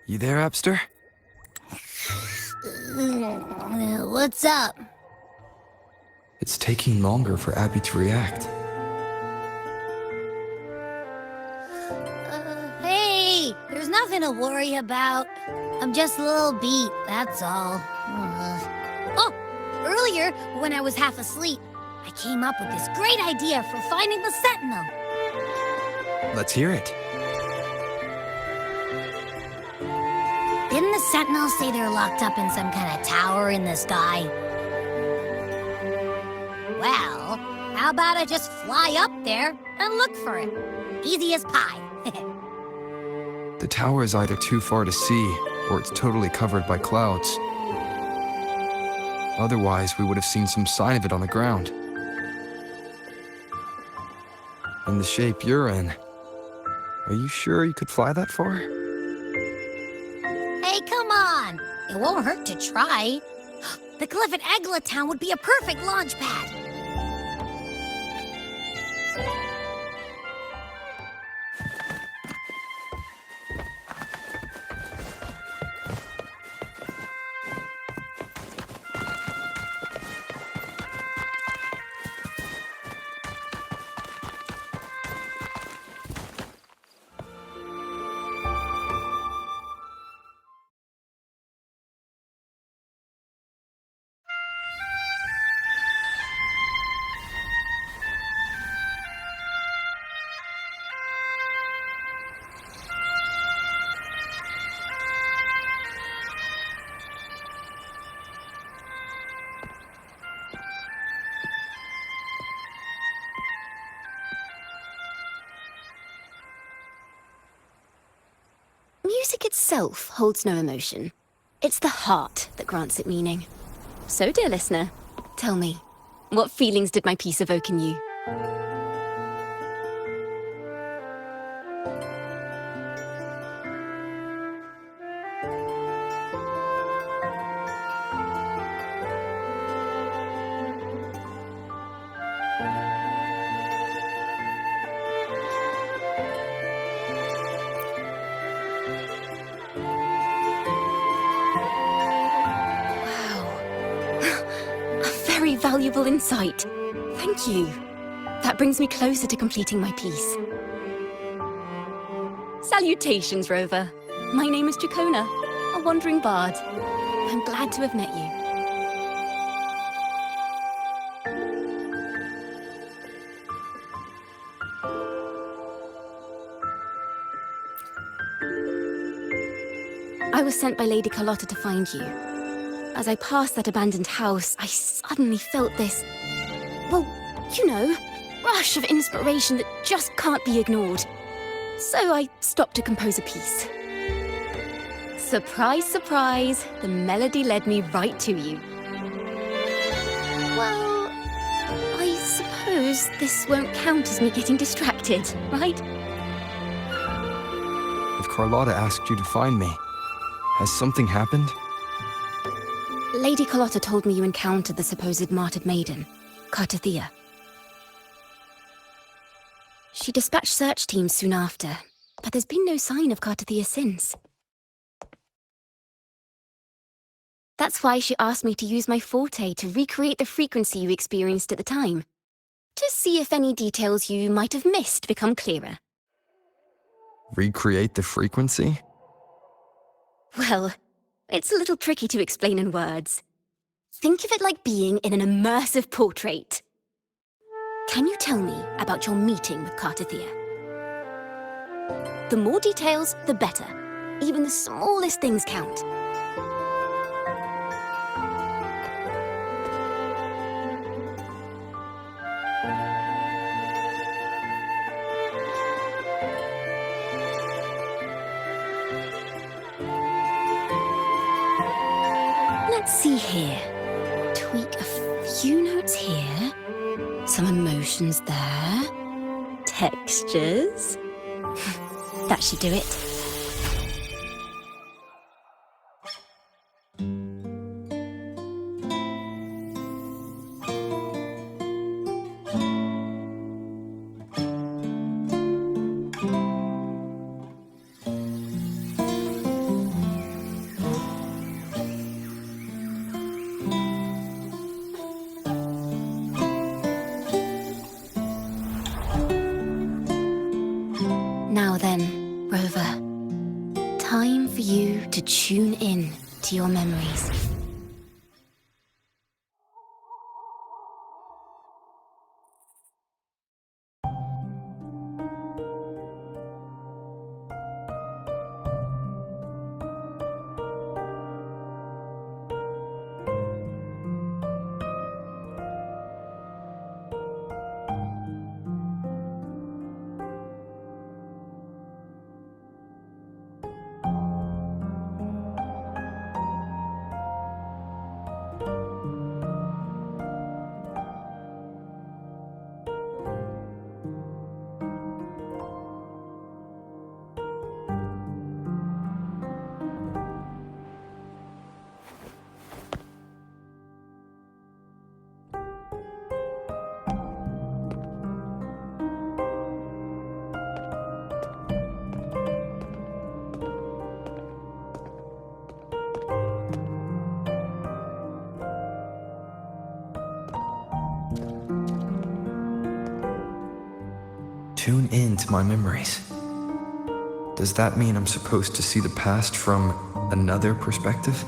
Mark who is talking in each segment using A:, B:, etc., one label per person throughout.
A: You there, Epster?
B: What's up?
A: It's taking longer for Abby to react.
B: Hey, there's nothing to worry about. I'm just a little beat, that's all. Oh, earlier, when I was half asleep, I came up with this great idea for finding the Sentinel.
A: Let's hear it.
B: Didn't the Sentinels say they're locked up in some kind of tower in the sky? Well, how about I just fly up there and look for it? Easy as pie.
A: The tower is either too far to see, or it's totally covered by clouds. Otherwise, we would have seen some sign of it on the ground. In the shape you're in, are you sure you could fly that far?
B: Hey, come on! It won't hurt to try. The cliff at Egla Town would be a perfect launch pad.
C: Music itself holds no emotion. It's the heart that grants it meaning. So, dear listener, tell me, what feelings did my piece evoke in you? Very valuable insight. Thank you. That brings me closer to completing my piece. Salutations, Rover. My name is Jacona, a wandering bard. I'm glad to have met you. I was sent by Lady Carlotta to find you. As I passed that abandoned house, I suddenly felt this, well, you know, rush of inspiration that just can't be ignored. So I stopped to compose a piece. Surprise, surprise, the melody led me right to you. Well, I suppose this won't count as me getting distracted, right?
A: If Carlotta asked you to find me, has something happened?
C: Lady Carlotta told me you encountered the supposed martyred maiden, Cartathea. She dispatched search teams soon after, but there's been no sign of Cartathea since. That's why she asked me to use my forte to recreate the frequency you experienced at the time, to see if any details you might have missed become clearer.
A: Recreate the frequency?
C: Well, it's a little tricky to explain in words. Think of it like being in an immersive portrait. Can you tell me about your meeting with Cartathea? The more details, the better. Even the smallest things count. Let's see here. Tweak a few notes here. Some emotions there. Textures. That should do it. tune in to your memories.
A: Tune in to my memories. Does that mean I'm supposed to see the past from another perspective?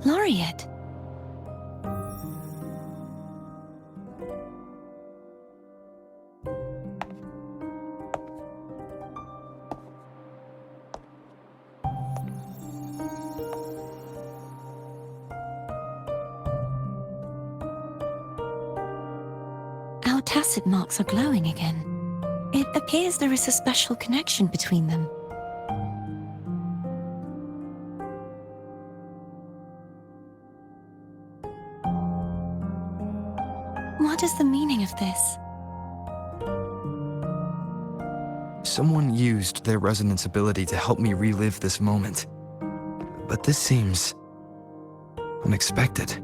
C: Laureate. Our tacit marks are glowing again. It appears there is a special connection between them. What is the meaning of this?
A: Someone used their resonance ability to help me relive this moment. But this seems unexpected.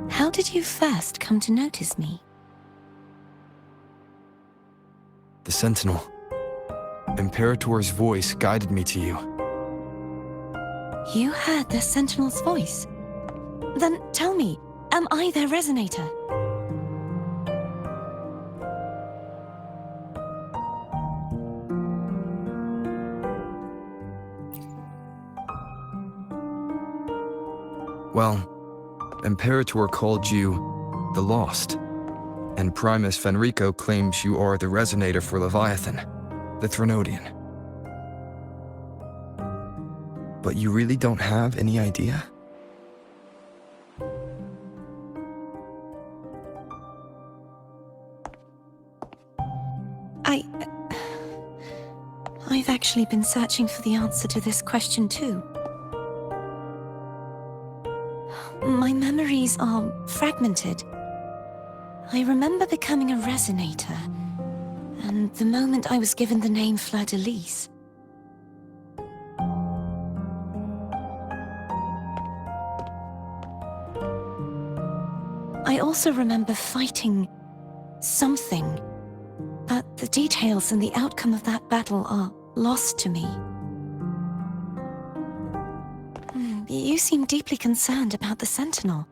C: How did you first come to notice me?
A: The Sentinel. Imperator's voice guided me to you.
C: You heard the Sentinel's voice? Then tell me, am I their resonator?
A: Well, Imperator called you the Lost, and Primus Fenrico claims you are the resonator for Leviathan, the Threnodian. But you really don't have any idea?
C: I've actually been searching for the answer to this question too. My memories are fragmented. I remember becoming a resonator, and the moment I was given the name Fleur-de-Lis. I also remember fighting something, but the details and the outcome of that battle are lost to me. You seem deeply concerned about the Sentinel.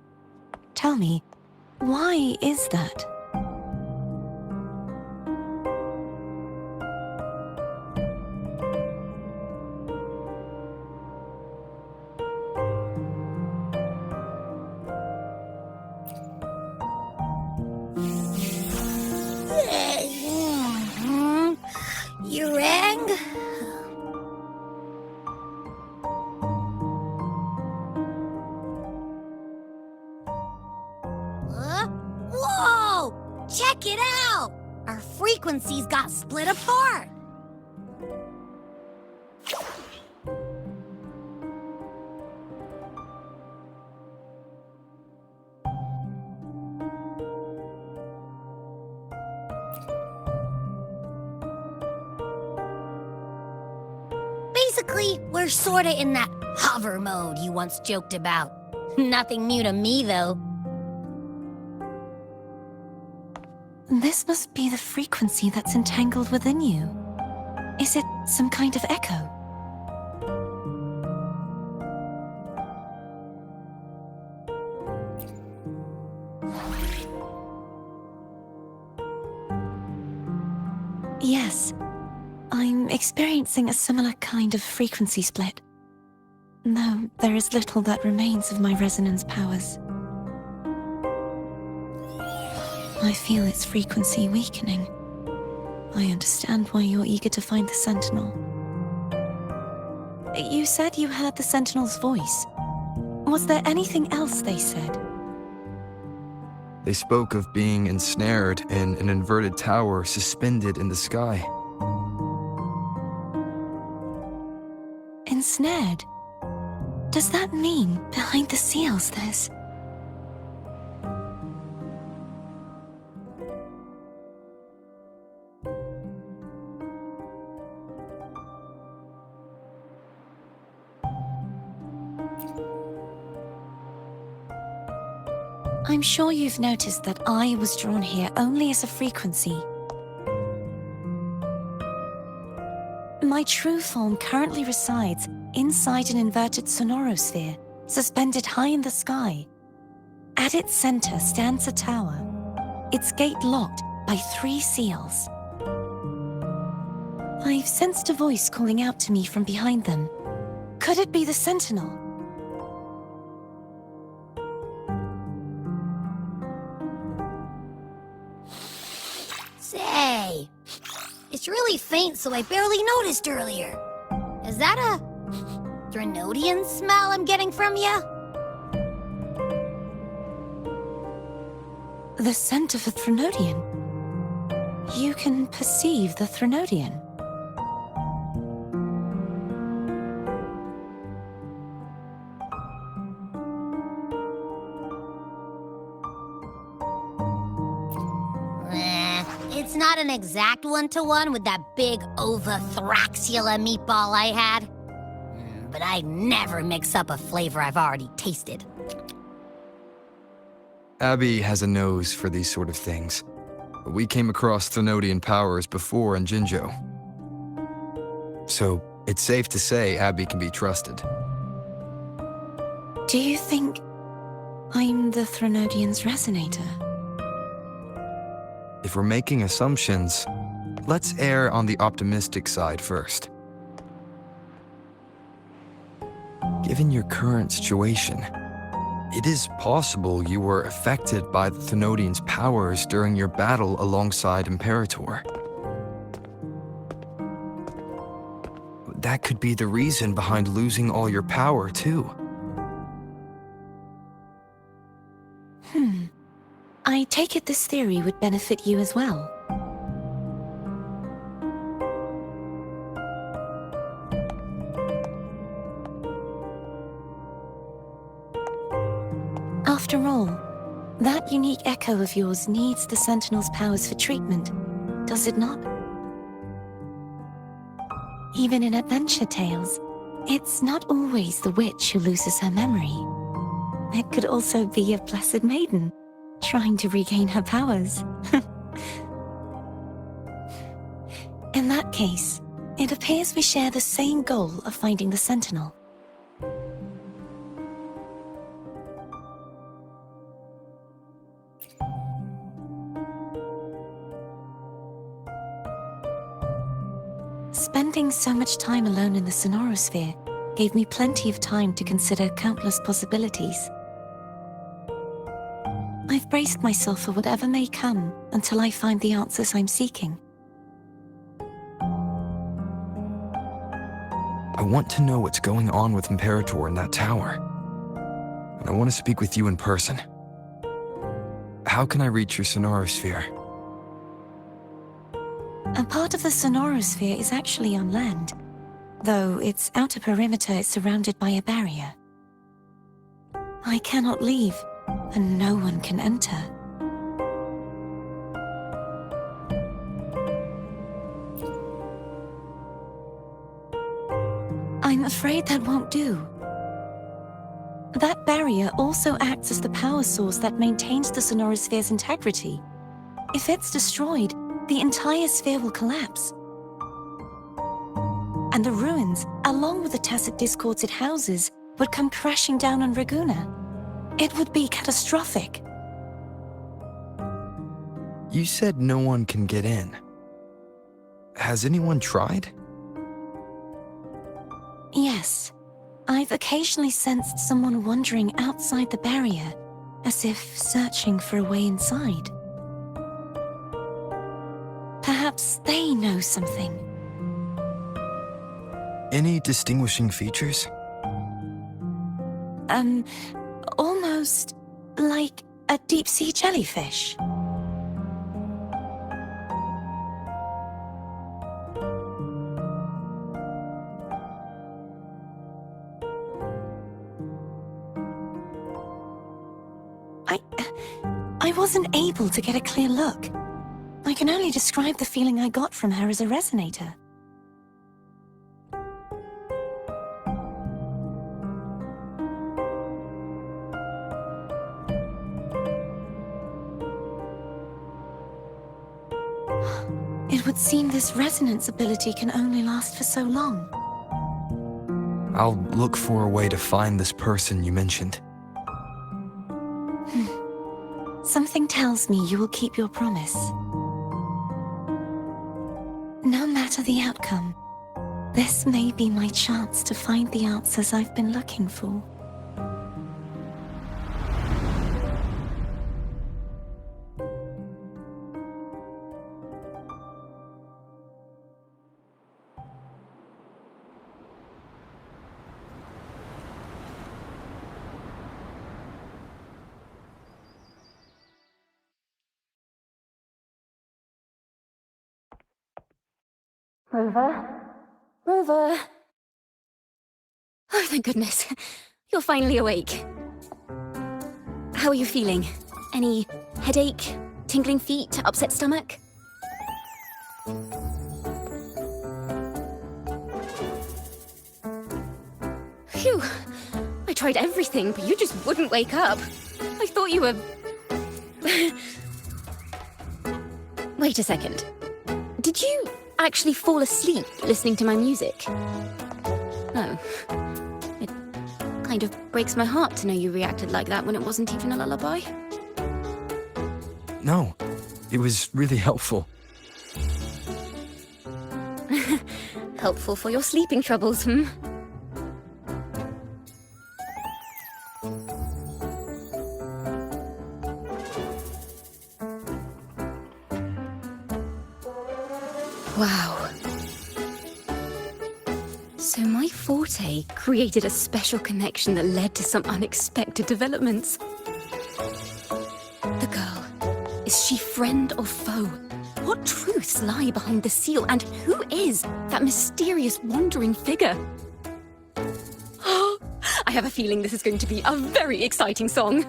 C: Tell me, why is that?
B: You rang? Whoa! Check it out! Our frequencies got split apart. Basically, we're sorta in that hover mode you once joked about. Nothing new to me, though.
C: This must be the frequency that's entangled within you. Is it some kind of echo?
D: Yes. I'm experiencing a similar kind of frequency split. Though there is little that remains of my resonance powers. I feel its frequency weakening. I understand why you're eager to find the Sentinel. You said you heard the Sentinel's voice. Was there anything else they said?
A: They spoke of being ensnared in an inverted tower suspended in the sky.
D: Ensnared? Does that mean behind the seals there's... I'm sure you've noticed that I was drawn here only as a frequency. My true form currently resides inside an inverted sonorosphere, suspended high in the sky. At its center stands a tower, its gate locked by 3 seals. I've sensed a voice calling out to me from behind them. Could it be the Sentinel?
B: Say, it's really faint, so I barely noticed earlier. Is that a Threnodian smell I'm getting from you?
D: The scent of a Threnodian? You can perceive the Threnodian?
B: It's not an exact one-to-one with that big Ovathraxula meatball I had. But I never mix up a flavor I've already tasted.
A: Abby has a nose for these sort of things. We came across Threnodian powers before in Jinzhou. So it's safe to say Abby can be trusted.
D: Do you think I'm the Threnodian's resonator?
A: If we're making assumptions, let's err on the optimistic side first. Given your current situation, it is possible you were affected by the Threnodian's powers during your battle alongside Imperator. That could be the reason behind losing all your power, too.
D: I take it this theory would benefit you as well. After all, that unique echo of yours needs the Sentinel's powers for treatment, does it not? Even in adventure tales, it's not always the witch who loses her memory. It could also be a blessed maiden, trying to regain her powers. In that case, it appears we share the same goal of finding the Sentinel. Spending so much time alone in the sonorosphere gave me plenty of time to consider countless possibilities. I've braced myself for whatever may come until I find the answers I'm seeking.
A: I want to know what's going on with Imperator in that tower. And I want to speak with you in person. How can I reach your sonorosphere?
D: A part of the sonorosphere is actually on land, though its outer perimeter is surrounded by a barrier. I cannot leave, and no one can enter. I'm afraid that won't do. That barrier also acts as the power source that maintains the sonorosphere's integrity. If it's destroyed, the entire sphere will collapse. And the ruins, along with the tacit discords it houses, would come crashing down on Raguna. It would be catastrophic.
A: You said no one can get in. Has anyone tried?
D: Yes. I've occasionally sensed someone wandering outside the barrier, as if searching for a way inside. Perhaps they know something.
A: Any distinguishing features?
D: Almost like a deep-sea jellyfish. I wasn't able to get a clear look. I can only describe the feeling I got from her as a resonator. It would seem this resonance ability can only last for so long.
A: I'll look for a way to find this person you mentioned.
D: Something tells me you will keep your promise. No matter the outcome, this may be my chance to find the answers I've been looking for.
C: Rover? Rover? Oh, thank goodness. You're finally awake. How are you feeling? Any headache, tingling feet, upset stomach? Phew. I tried everything, but you just wouldn't wake up. I thought you were... Wait a second. Did you actually fall asleep listening to my music? No. It kind of breaks my heart to know you reacted like that when it wasn't even a lullaby.
A: No, it was really helpful.
C: Helpful for your sleeping troubles, hmm? Wow. So my forte created a special connection that led to some unexpected developments. The girl, is she friend or foe? What truths lie behind the seal, and who is that mysterious wandering figure? I have a feeling this is going to be a very exciting song.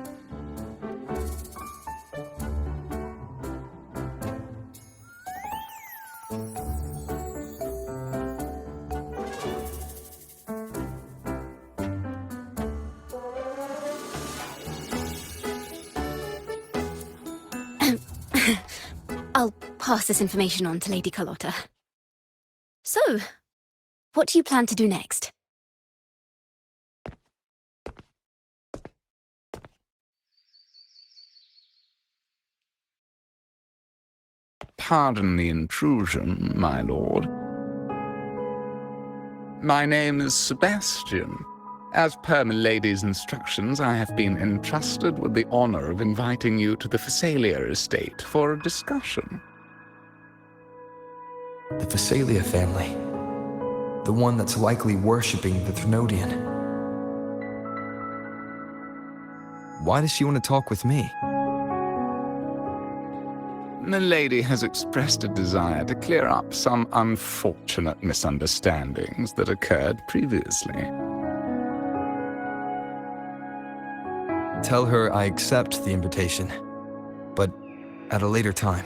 C: I'll pass this information on to Lady Carlotta. So, what do you plan to do next?
E: Pardon the intrusion, my lord. My name is Sebastian. As per milady's instructions, I have been entrusted with the honor of inviting you to the Phasalia estate for a discussion.
A: The Phasalia family. The one that's likely worshipping the Threnodian. Why does she want to talk with me?
E: Milady has expressed a desire to clear up some unfortunate misunderstandings that occurred previously.
A: Tell her I accept the invitation, but at a later time.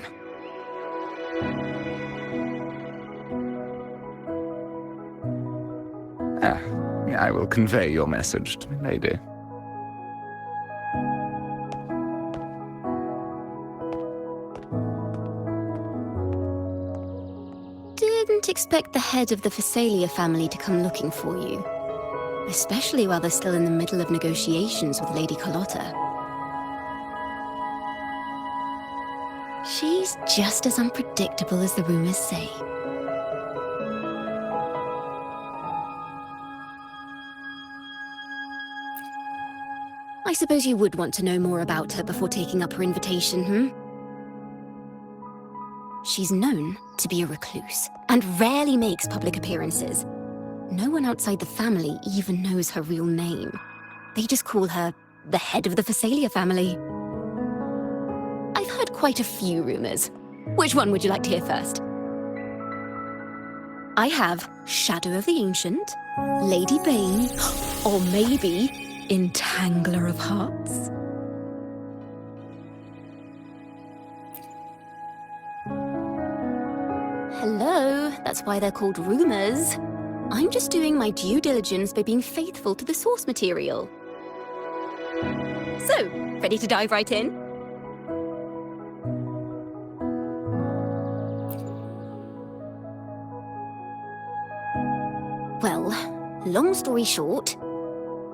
E: I will convey your message to Milady.
C: Didn't expect the head of the Phasalia family to come looking for you. Especially while they're still in the middle of negotiations with Lady Carlotta. She's just as unpredictable as the rumors say. I suppose you would want to know more about her before taking up her invitation, She's known to be a recluse, and rarely makes public appearances. No one outside the family even knows her real name. They just call her the head of the Phasalia family. I've heard quite a few rumors. Which one would you like to hear first? I have Shadow of the Ancient, Lady Bane, or maybe Entangler of Hearts. Hello, that's why they're called rumors. I'm just doing my due diligence by being faithful to the source material. So, ready to dive right in? Well, long story short,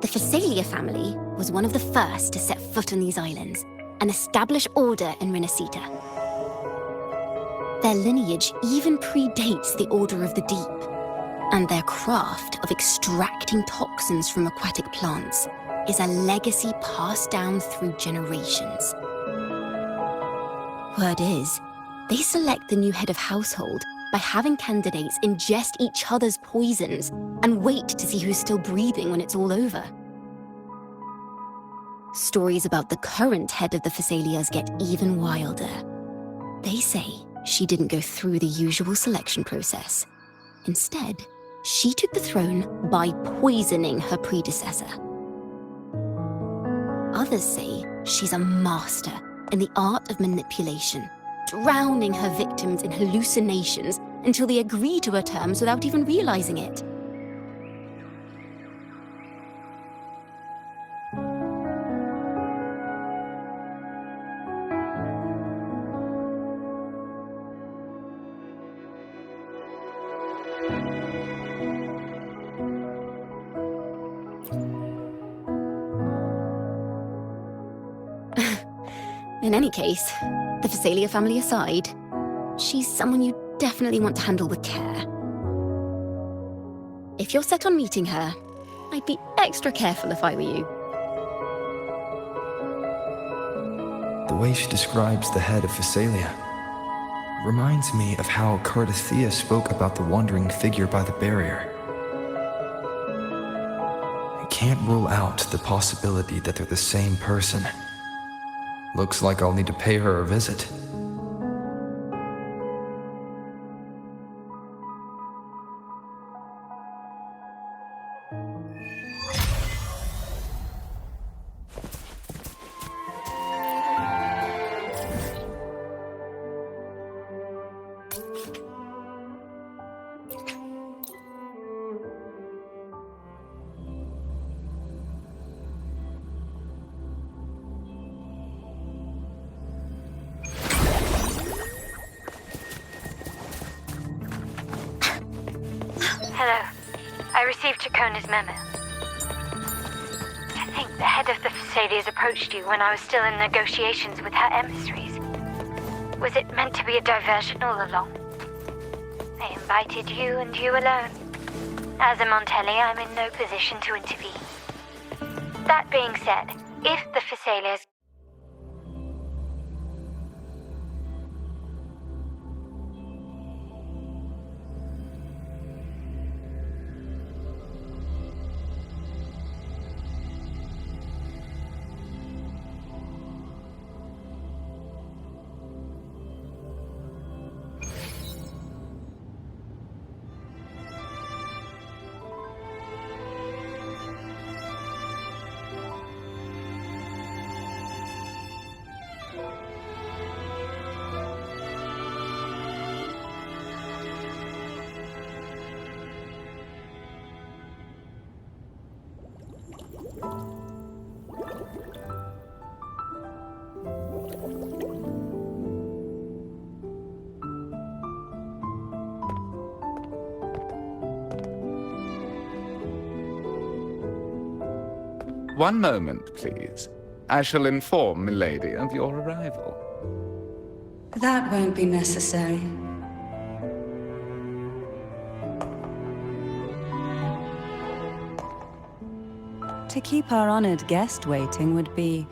C: the Phasalia family was one of the first to set foot on these islands and establish order in Renacita. Their lineage even predates the Order of the Deep, and their craft of extracting toxins from aquatic plants is a legacy passed down through generations. Word is, they select the new head of household by having candidates ingest each other's poisons and wait to see who's still breathing when it's all over. Stories about the current head of the Phasalias get even wilder. They say she didn't go through the usual selection process. Instead, she took the throne by poisoning her predecessor. Others say she's a master in the art of manipulation, drowning her victims in hallucinations until they agree to her terms without even realizing it. In any case, the Phasalia family aside, she's someone you definitely want to handle with care. If you're set on meeting her, I'd be extra careful if I were you.
A: The way she describes the head of Phasalia reminds me of how Cardathea spoke about the wandering figure by the barrier. I can't rule out the possibility that they're the same person. Looks like I'll need to pay her a visit.
F: Hello. I received Chacona's memo. I think the head of the Phasalias approached you when I was still in negotiations with her emissaries. Was it meant to be a diversion all along? They invited you and you alone. As a Montelli, I'm in no position to intervene. That being said, if the Phasalias
E: One moment, please. I shall inform Milady of your arrival.
G: That won't be necessary. To keep our honored guest waiting would be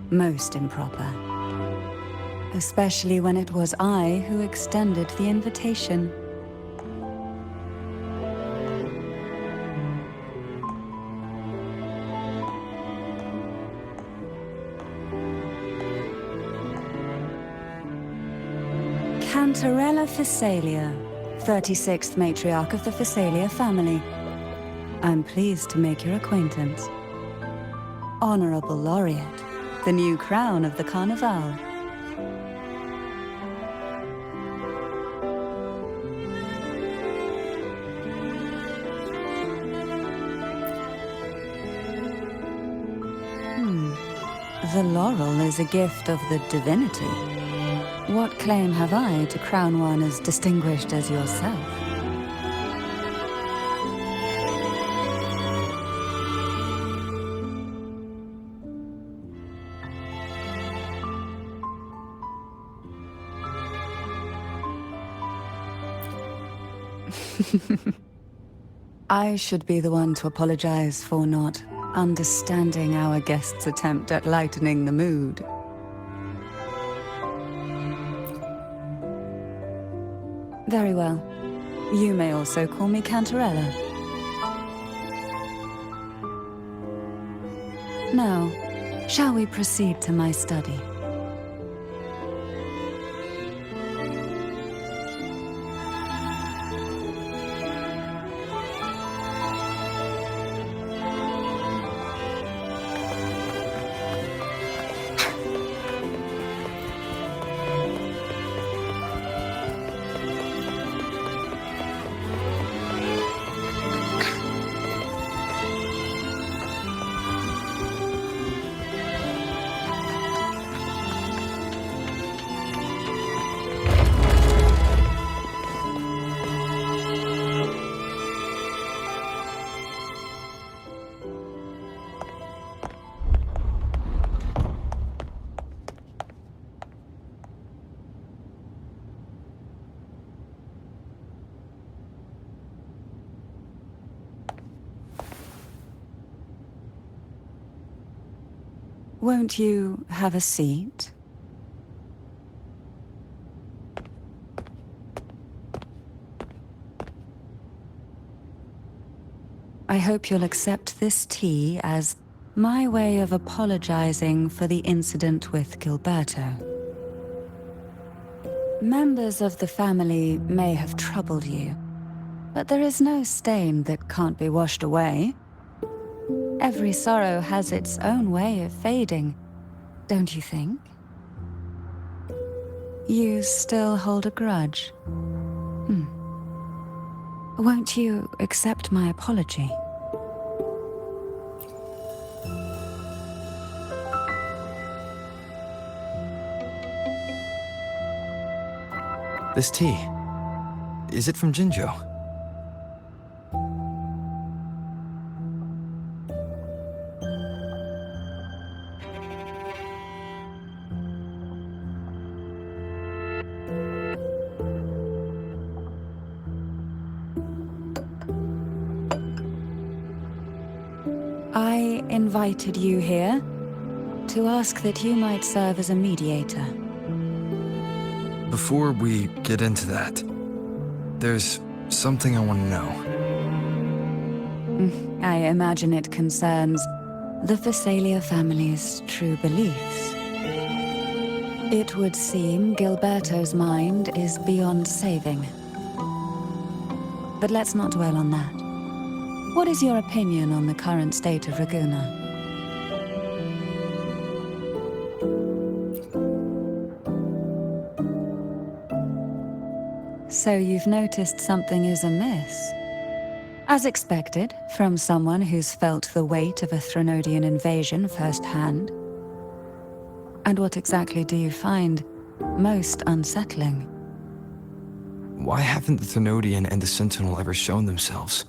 G: most improper. Especially when it was I who extended the invitation. Cantarella Phasalia, 36th matriarch of the Phasalia family. I'm pleased to make your acquaintance. Honorable Laureate, the new crown of the Carnival. The laurel is a gift of the divinity. What claim have I to crown one as distinguished as yourself? I should be the one to apologize for not understanding our guest's attempt at lightening the mood. Very well. You may also call me Cantarella. Now, shall we proceed to my study? Won't you have a seat? I hope you'll accept this tea as my way of apologizing for the incident with Gilberto. Members of the family may have troubled you, but there is no stain that can't be washed away. Every sorrow has its own way of fading, don't you think? You still hold a grudge? Won't you accept my apology?
A: This tea, is it from Jinjo?
G: I invited you here to ask that you might serve as a mediator.
A: Before we get into that, there's something I want to know.
G: I imagine it concerns the Phasalia family's true beliefs. It would seem Gilberto's mind is beyond saving. But let's not dwell on that. What is your opinion on the current state of Raguna? So you've noticed something is amiss. As expected, from someone who's felt the weight of a Threnodian invasion firsthand. And what exactly do you find most unsettling?
A: Why haven't the Threnodian and the Sentinel ever shown themselves?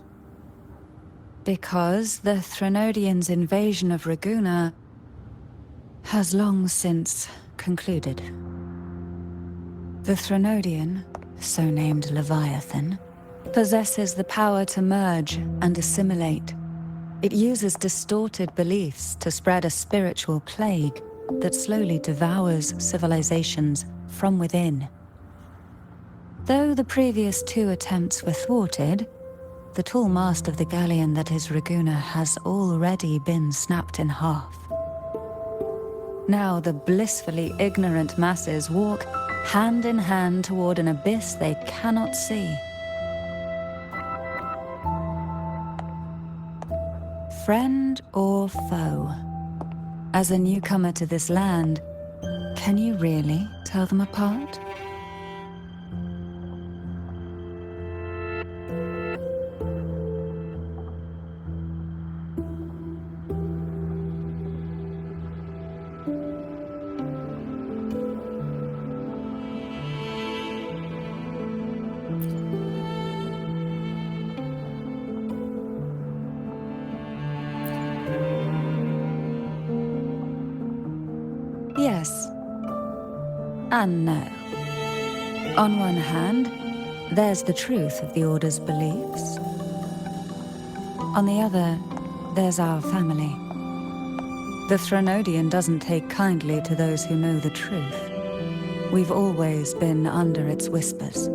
G: Because the Threnodians' invasion of Raguna has long since concluded. The Threnodian, so named Leviathan, possesses the power to merge and assimilate, It uses distorted beliefs to spread a spiritual plague that slowly devours civilizations from within. Though the previous 2 attempts were thwarted, the tall mast of the galleon that is Raguna has already been snapped in half. Now the blissfully ignorant masses walk hand in hand toward an abyss they cannot see. Friend or foe? As a newcomer to this land, can you really tell them apart? Yes. And no. On one hand, there's the truth of the Order's beliefs. On the other, there's our family. The Threnodian doesn't take kindly to those who know the truth. We've always been under its whispers.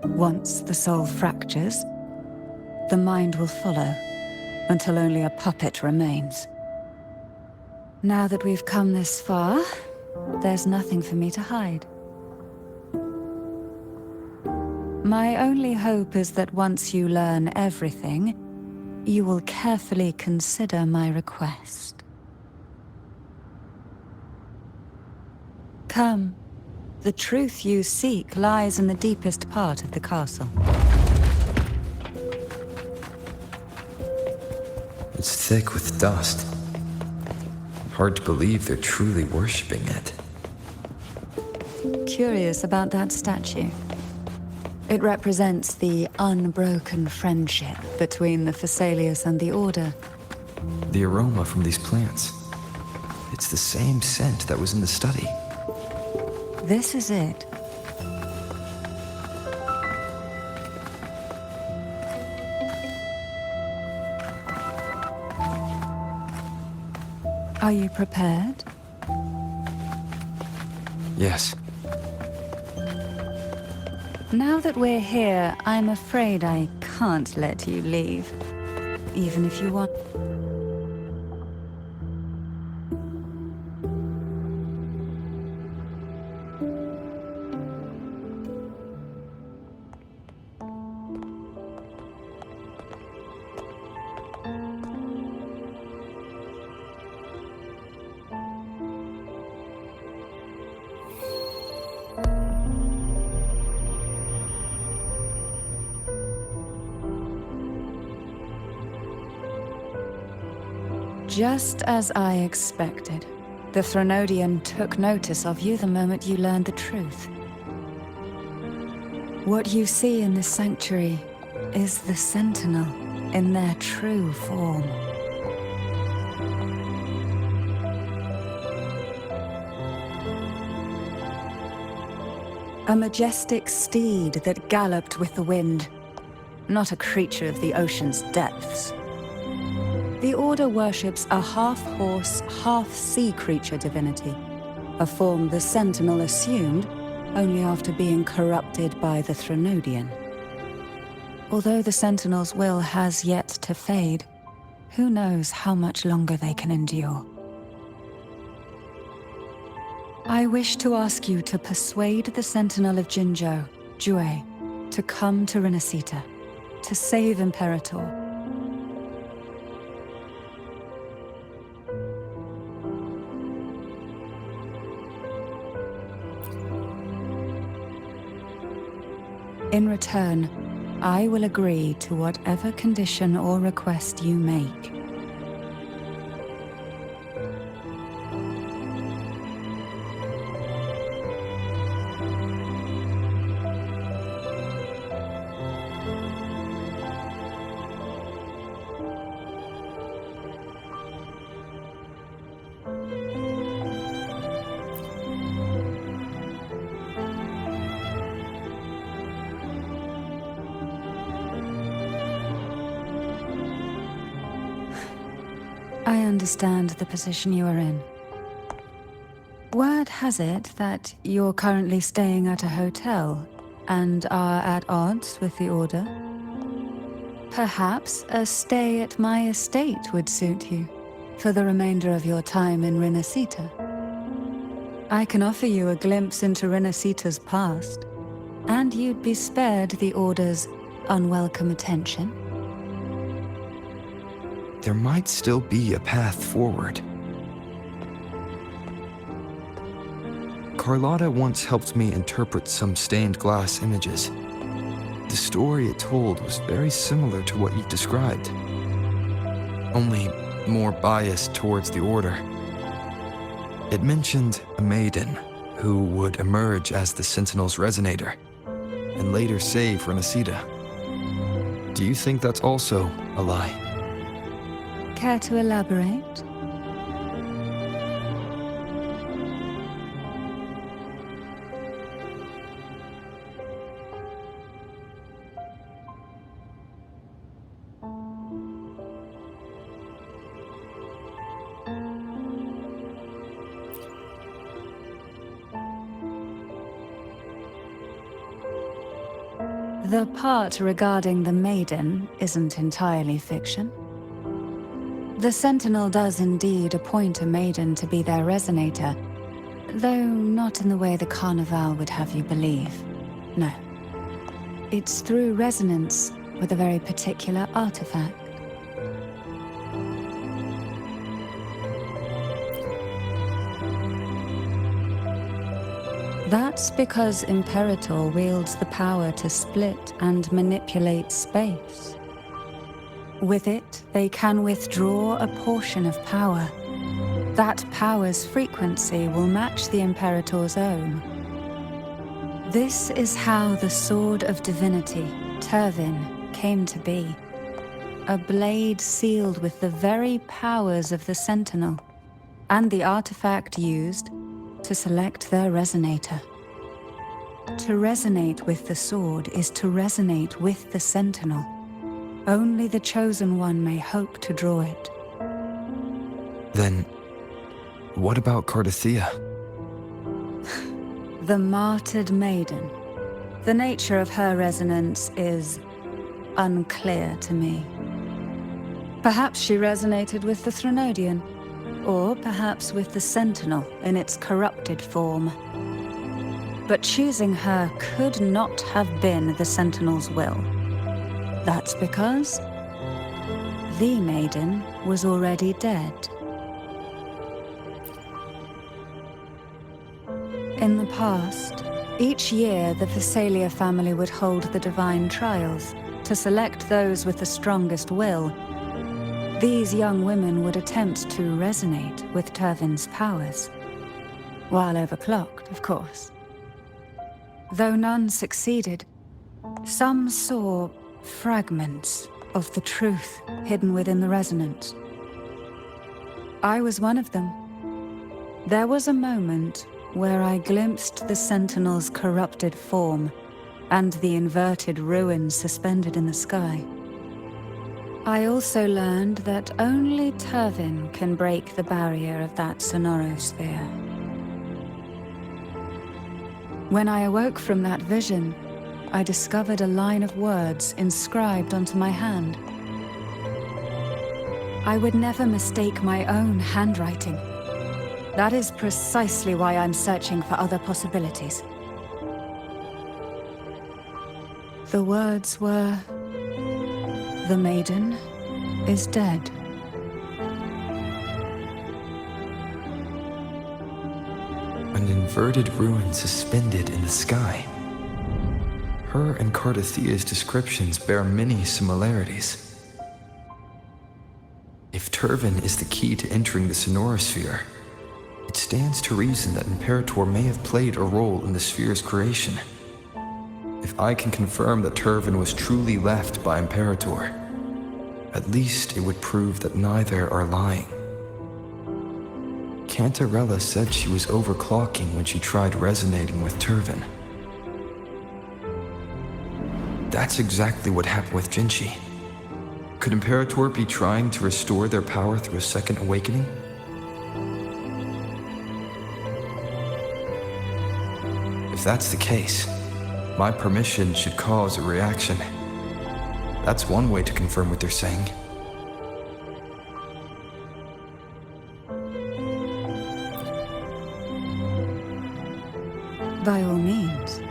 G: Once the soul fractures, the mind will follow, until only a puppet remains. Now that we've come this far, there's nothing for me to hide. My only hope is that once you learn everything, you will carefully consider my request. Come. The truth you seek lies in the deepest part of the castle.
A: It's thick with dust. Hard to believe they're truly worshipping it.
G: Curious about that statue. It represents the unbroken friendship between the Phasaelius and the Order.
A: The aroma from these plants. It's the same scent that was in the study.
G: This is it. Are you prepared?
A: Yes.
G: Now that we're here, I'm afraid I can't let you leave. Even if you want. Just as I expected. The Threnodian took notice of you the moment you learned the truth. What you see in this sanctuary is the Sentinel in their true form. A majestic steed that galloped with the wind, not a creature of the ocean's depths. The Order worships a half-horse, half-sea creature divinity, a form the Sentinel assumed only after being corrupted by the Threnodian. Although the Sentinel's will has yet to fade, who knows how much longer they can endure. I wish to ask you to persuade the Sentinel of Jinzhou, Jue, to come to Renacita, to save Imperator. In return, I will agree to whatever condition or request you make. I understand the position you are in. Word has it that you're currently staying at a hotel and are at odds with the Order. Perhaps a stay at my estate would suit you for the remainder of your time in Renacita. I can offer you a glimpse into Renacita's past, and you'd be spared the Order's unwelcome attention.
A: There might still be a path forward. Carlotta once helped me interpret some stained glass images. The story it told was very similar to what you've described, only more biased towards the Order. It mentioned a maiden who would emerge as the Sentinel's resonator and later save Renacita. Do you think that's also a lie?
G: Care to elaborate? The part regarding the maiden isn't entirely fiction. The Sentinel does indeed appoint a maiden to be their resonator, though not in the way the Carnival would have you believe. No. It's through resonance with a very particular artifact. That's because Imperator wields the power to split and manipulate space. With it, they can withdraw a portion of power. That power's frequency will match the Imperator's own. This is how the Sword of Divinity, Turvin, came to be. A blade sealed with the very powers of the Sentinel, and the artifact used to select their resonator. To resonate with the sword is to resonate with the Sentinel. Only the Chosen One may hope to draw it.
A: Then, what about Cardathea?
G: The martyred maiden. The nature of her resonance is unclear to me. Perhaps she resonated with the Threnodian, or perhaps with the Sentinel in its corrupted form. But choosing her could not have been the Sentinel's will. That's because the maiden was already dead. In the past, each year the Phasalia family would hold the Divine Trials to select those with the strongest will. These young women would attempt to resonate with Turvin's powers, while overclocked, of course. Though none succeeded, some saw fragments of the truth hidden within the resonance. I was one of them. There was a moment where I glimpsed the Sentinel's corrupted form and the inverted ruins suspended in the sky. I also learned that only Turvin can break the barrier of that sonorosphere. When I awoke from that vision, I discovered a line of words inscribed onto my hand. I would never mistake my own handwriting. That is precisely why I'm searching for other possibilities. The words were, "The maiden is dead."
A: An inverted ruin suspended in the sky. Her and Cardathea's descriptions bear many similarities. If Turvin is the key to entering the sonorosphere, it stands to reason that Imperator may have played a role in the sphere's creation. If I can confirm that Turvin was truly left by Imperator, at least it would prove that neither are lying. Cantarella said she was overclocking when she tried resonating with Turvin. That's exactly what happened with Jinchi. Could Imperator be trying to restore their power through a second awakening? If that's the case, my permission should cause a reaction. That's one way to confirm what they're saying.
G: By all means.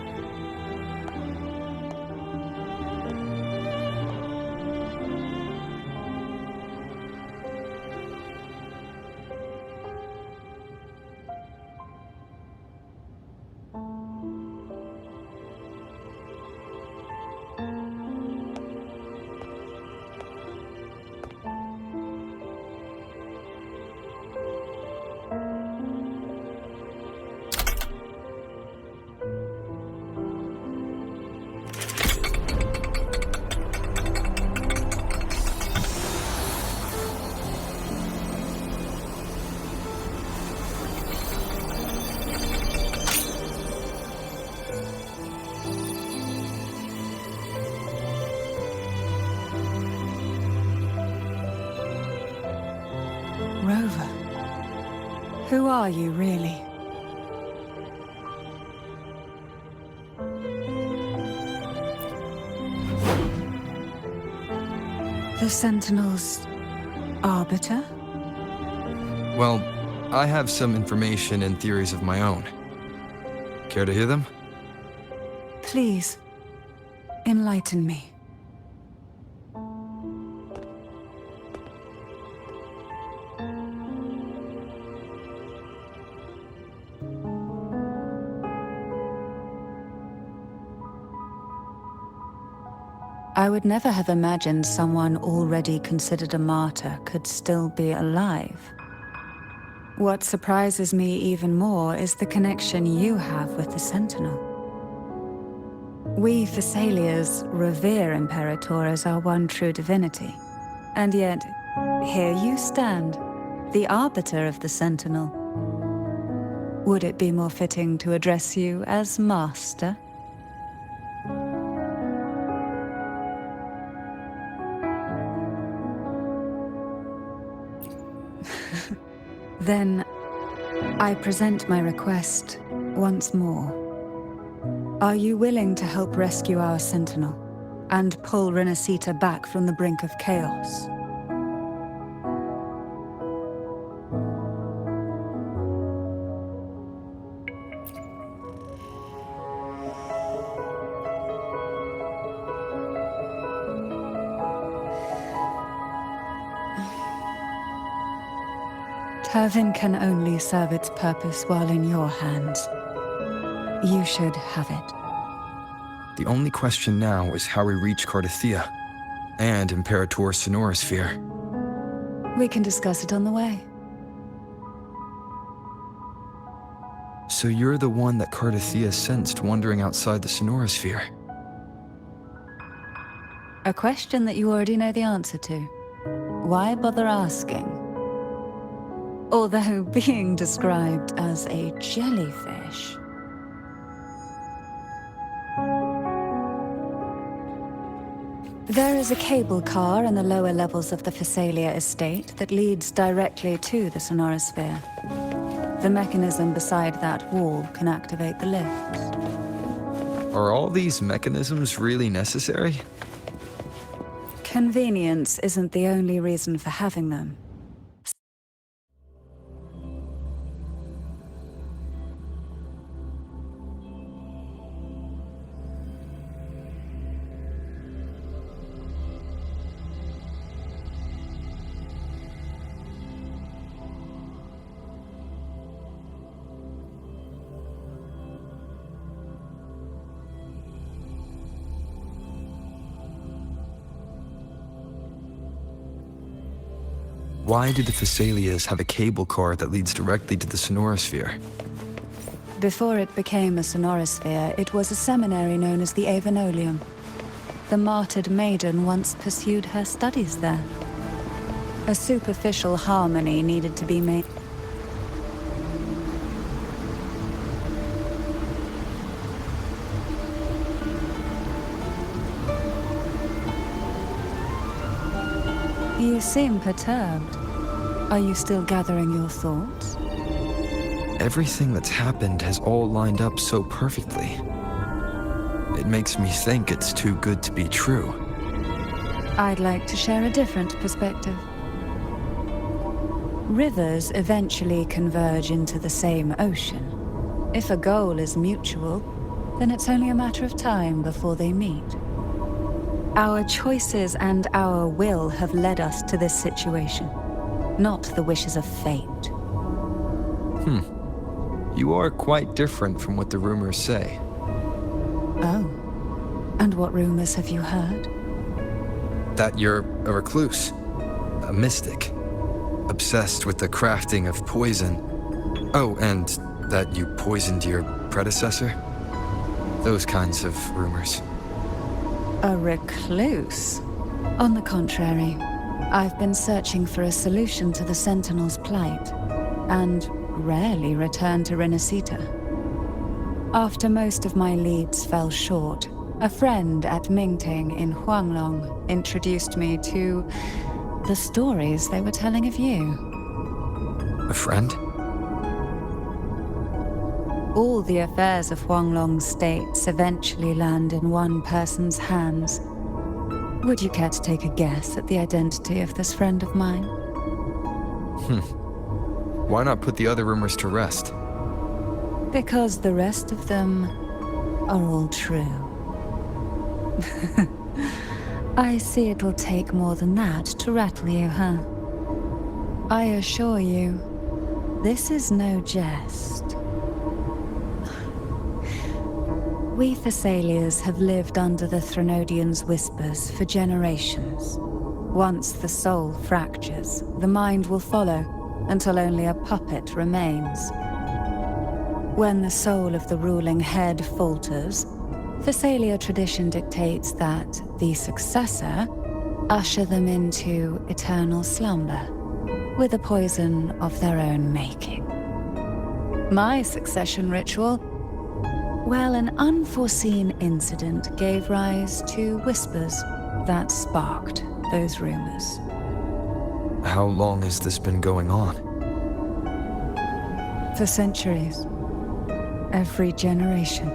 G: Rover, who are you really? The Sentinel's arbiter?
A: Well, I have some information and theories of my own. Care to hear them?
G: Please, enlighten me. I would never have imagined someone already considered a martyr could still be alive. What surprises me even more is the connection you have with the Sentinel. We Thessalians revere Imperator as our one true divinity. And yet, here you stand, the arbiter of the Sentinel. Would it be more fitting to address you as Master? Then, I present my request once more. Are you willing to help rescue our Sentinel and pull Renacita back from the brink of chaos? Turvin can only serve its purpose while in your hands. You should have it.
A: The only question now is how we reach Cardathia and Imperator's Sonorosphere.
G: We can discuss it on the way.
A: So you're the one that Cardathia sensed wandering outside the Sonorosphere?
G: A question that you already know the answer to. Why bother asking? Although being described as a jellyfish. There is a cable car in the lower levels of the Phasalia estate that leads directly to the Sonorosphere. The mechanism beside that wall can activate the lifts.
A: Are all these mechanisms really necessary?
G: Convenience isn't the only reason for having them.
A: Why do the Thessalians have a cable car that leads directly to the Sonorosphere?
G: Before it became a Sonorosphere, it was a seminary known as the Avenolium. The martyred maiden once pursued her studies there. A superficial harmony needed to be made. You seem perturbed. Are you still gathering your thoughts?
A: Everything that's happened has all lined up so perfectly. It makes me think it's too good to be true.
G: I'd like to share a different perspective. Rivers eventually converge into the same ocean. If a goal is mutual, then it's only a matter of time before they meet. Our choices and our will have led us to this situation, not the wishes of fate.
A: You are quite different from what the rumors say.
G: Oh. And what rumors have you heard?
A: That you're a recluse, a mystic, obsessed with the crafting of poison. Oh, and that you poisoned your predecessor? Those kinds of rumors.
G: A recluse? On the contrary, I've been searching for a solution to the Sentinel's plight, and rarely return to Renacita. After most of my leads fell short, a friend at Mingting in Huanglong introduced me to the stories they were telling of you.
A: A friend?
G: All the affairs of Huanglong states eventually land in one person's hands. Would you care to take a guess at the identity of this friend of mine?
A: Why not put the other rumors to rest?
G: Because the rest of them are all true. I see it'll take more than that to rattle you, huh? I assure you, this is no jest. We Thessalians have lived under the Threnodians' whispers for generations. Once the soul fractures, the mind will follow, until only a puppet remains. When the soul of the ruling head falters, Thessalia tradition dictates that the successor usher them into eternal slumber, with a poison of their own making. My succession ritual, well, an unforeseen incident gave rise to whispers that sparked those rumors.
A: How long has this been going on?
G: For centuries. Every generation.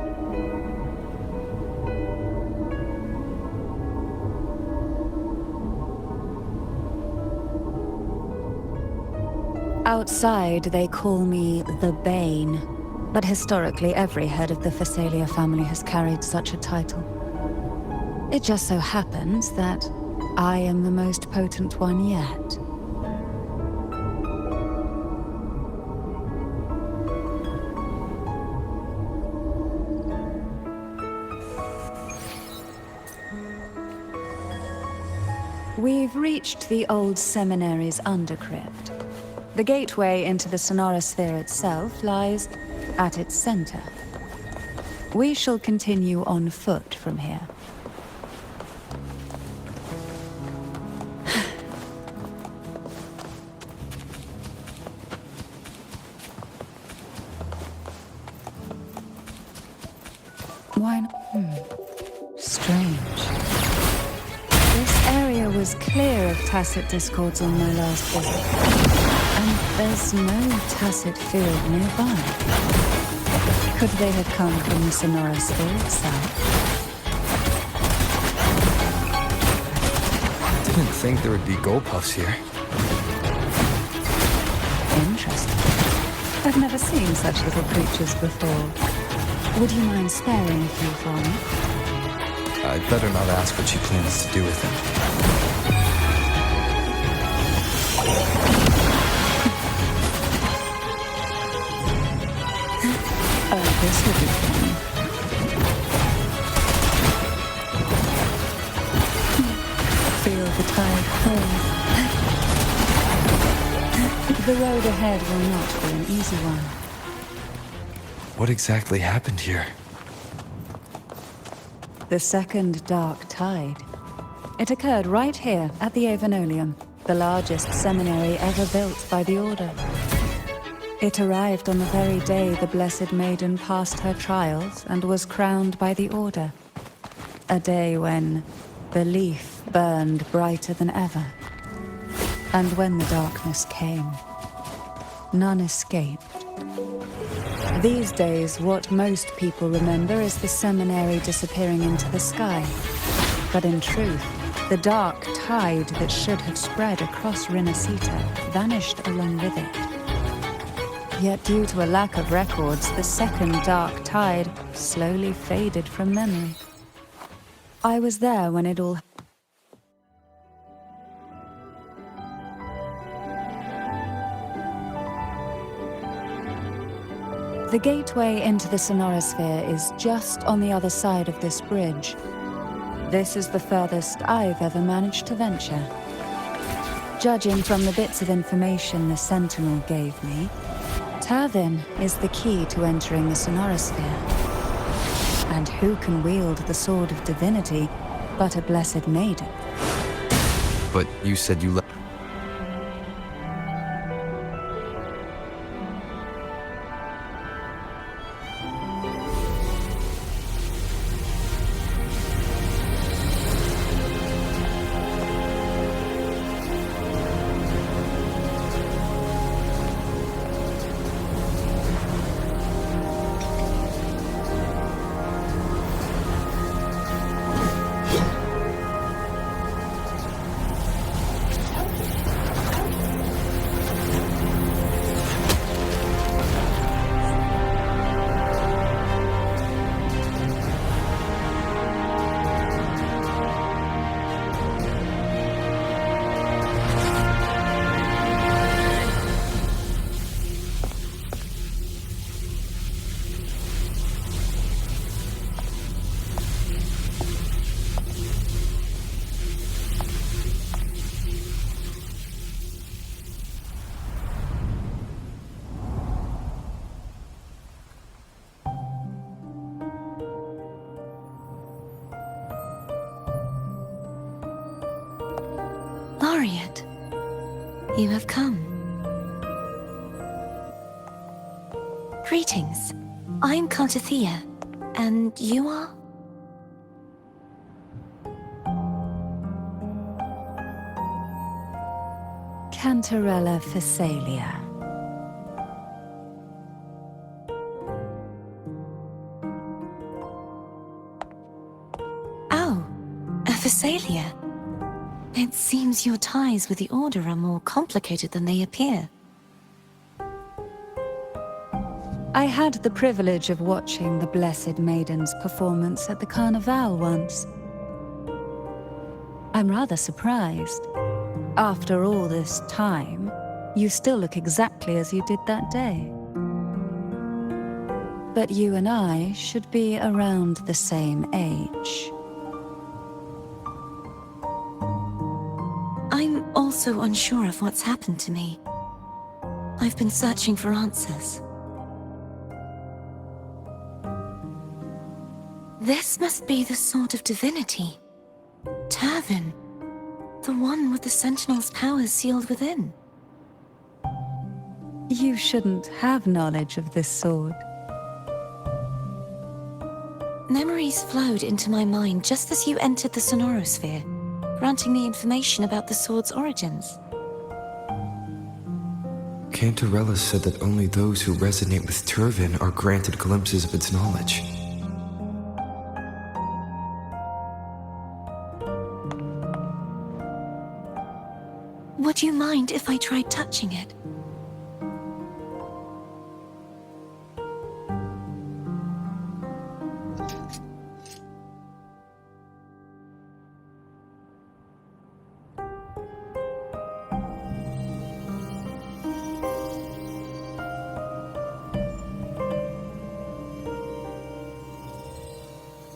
G: Outside, they call me the Bane, but historically every head of the Thessalia family has carried such a title. It just so happens that I am the most potent one yet. We've reached the old seminary's undercrypt. The gateway into the Sonorosphere itself lies at its center. We shall continue on foot from here. Why not? Strange. This area was clear of tacit discords on my last visit. And there's no tacit field nearby. Could they have come from the Sonorosphere itself?
A: Didn't think there would be goldpuffs here.
G: Interesting. I've never seen such little creatures before. Would you mind sparing a few for me?
A: I'd better not ask what she plans to do with them.
G: This will be fun. Feel the tide pull. The road ahead will not be an easy one.
A: What exactly happened here?
G: The second dark tide. It occurred right here at the Avenolium, the largest seminary ever built by the Order. It arrived on the very day the Blessed Maiden passed her trials and was crowned by the Order. A day when belief burned brighter than ever. And when the darkness came, none escaped. These days, what most people remember is the seminary disappearing into the sky. But in truth, the dark tide that should have spread across Rinasita vanished along with it. Yet due to a lack of records, the second dark tide slowly faded from memory. I was there when it all... The gateway into the Sonorosphere is just on the other side of this bridge. This is the furthest I've ever managed to venture. Judging from the bits of information the Sentinel gave me, Turvin is the key to entering the Sonorosphere. And who can wield the Sword of Divinity but a Blessed Maiden?
A: But you said you left.
D: Laureate, you have come. Greetings. I'm Cantathea, and you are?
G: Cantarella Phasalia.
D: Oh, a Phasalia. It seems your ties with the Order are more complicated than they appear.
G: I had the privilege of watching the Blessed Maiden's performance at the Carnival once. I'm rather surprised. After all this time, you still look exactly as you did that day. But you and I should be around the same age.
D: I'm also unsure of what's happened to me. I've been searching for answers. This must be the Sword of Divinity. Turvin, the one with the Sentinel's powers sealed within.
G: You shouldn't have knowledge of this sword.
D: Memories flowed into my mind just as you entered the Sonorosphere, granting me information about the sword's origins.
A: Cantarella said that only those who resonate with Turvin are granted glimpses of its knowledge.
D: Would you mind if I tried touching it?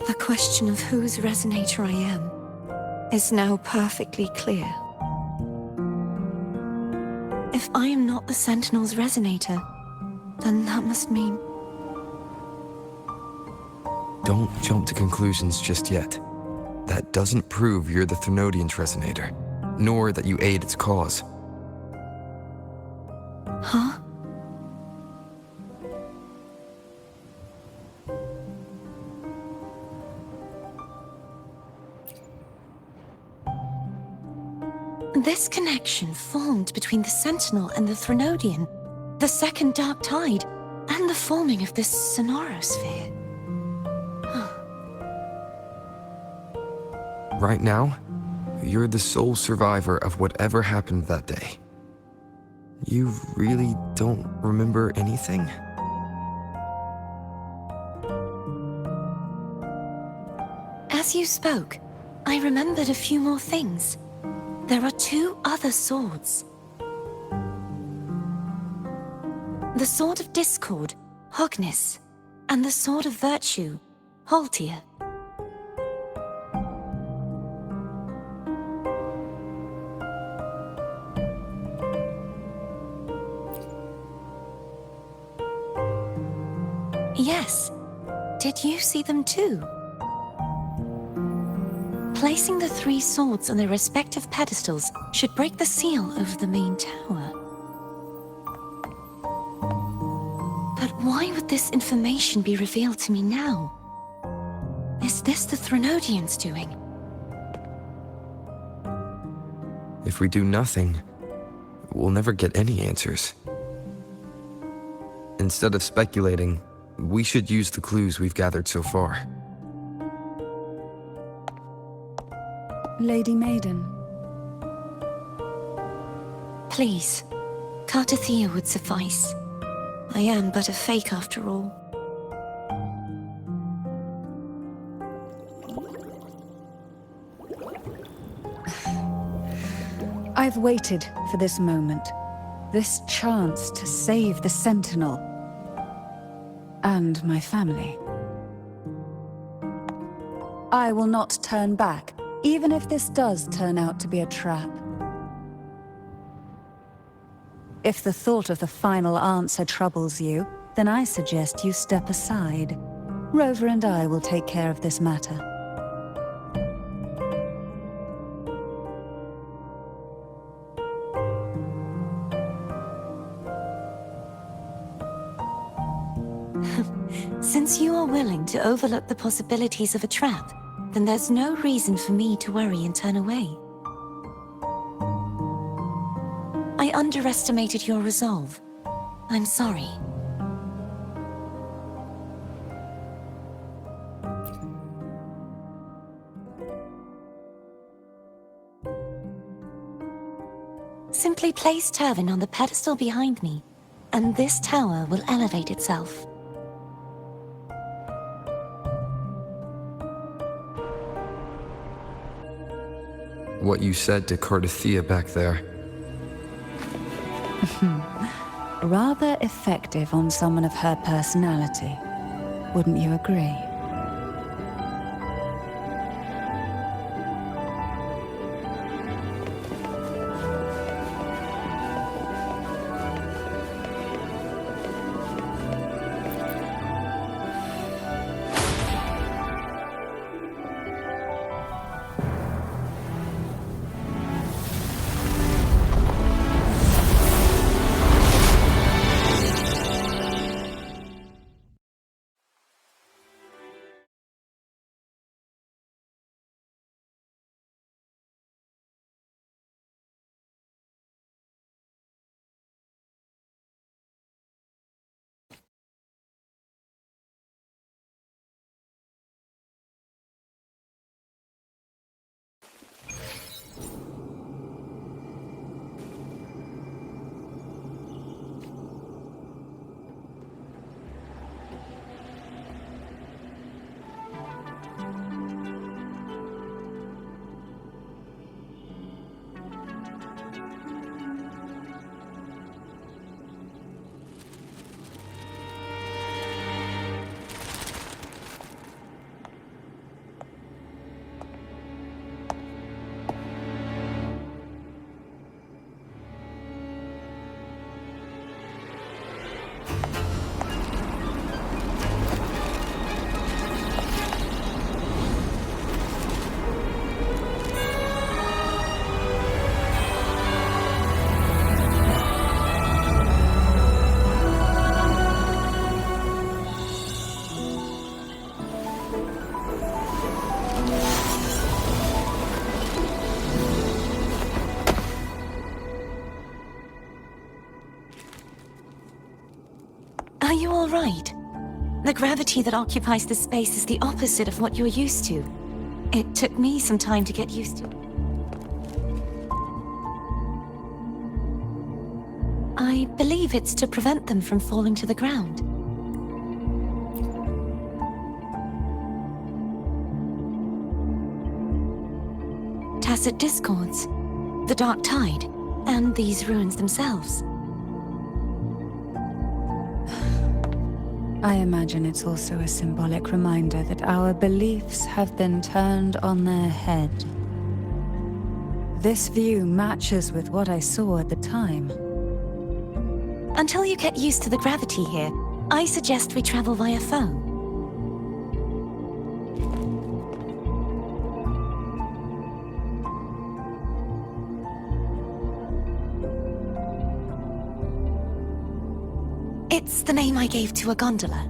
D: The question of whose resonator I am is now perfectly clear. If I am not the Sentinel's resonator, then that must mean...
A: Don't jump to conclusions just yet. That doesn't prove you're the Thermodian's resonator, nor that you aid its cause.
D: Huh? This connection formed between the Sentinel and the Threnodian, the second Dark Tide, and the forming of this sonorosphere.
A: Right now, you're the sole survivor of whatever happened that day. You really don't remember anything?
D: As you spoke, I remembered a few more things. There are 2 other swords. The Sword of Discord, Hognis, and the Sword of Virtue, Haltia. Yes. Did you see them too? Placing the 3 swords on their respective pedestals should break the seal over the main tower. But why would this information be revealed to me now? Is this the Threnodians' doing?
A: If we do nothing, we'll never get any answers. Instead of speculating, we should use the clues we've gathered so far.
G: Lady Maiden,
D: Please, Cartathea would suffice. I am but a fake after all.
G: I've waited for this moment. This chance to save the Sentinel. And my family. I will not turn back, even if this does turn out to be a trap. If the thought of the final answer troubles you, then I suggest you step aside. Rover and I will take care of this matter.
D: Since you are willing to overlook the possibilities of a trap, then there's no reason for me to worry and turn away. I underestimated your resolve. I'm sorry. Simply place Turvin on the pedestal behind me, and this tower will elevate itself.
A: What you said to Cartathea back there.
G: Rather effective on someone of her personality. Wouldn't you agree?
D: Are you all right? The gravity that occupies this space is the opposite of what you're used to. It took me some time to get used to. I believe it's to prevent them from falling to the ground. Tacit discords, the dark tide, and these ruins themselves.
G: I imagine it's also a symbolic reminder that our beliefs have been turned on their head. This view matches with what I saw at the time.
D: Until you get used to the gravity here, I suggest we travel via foam. It's the name I gave to a gondola.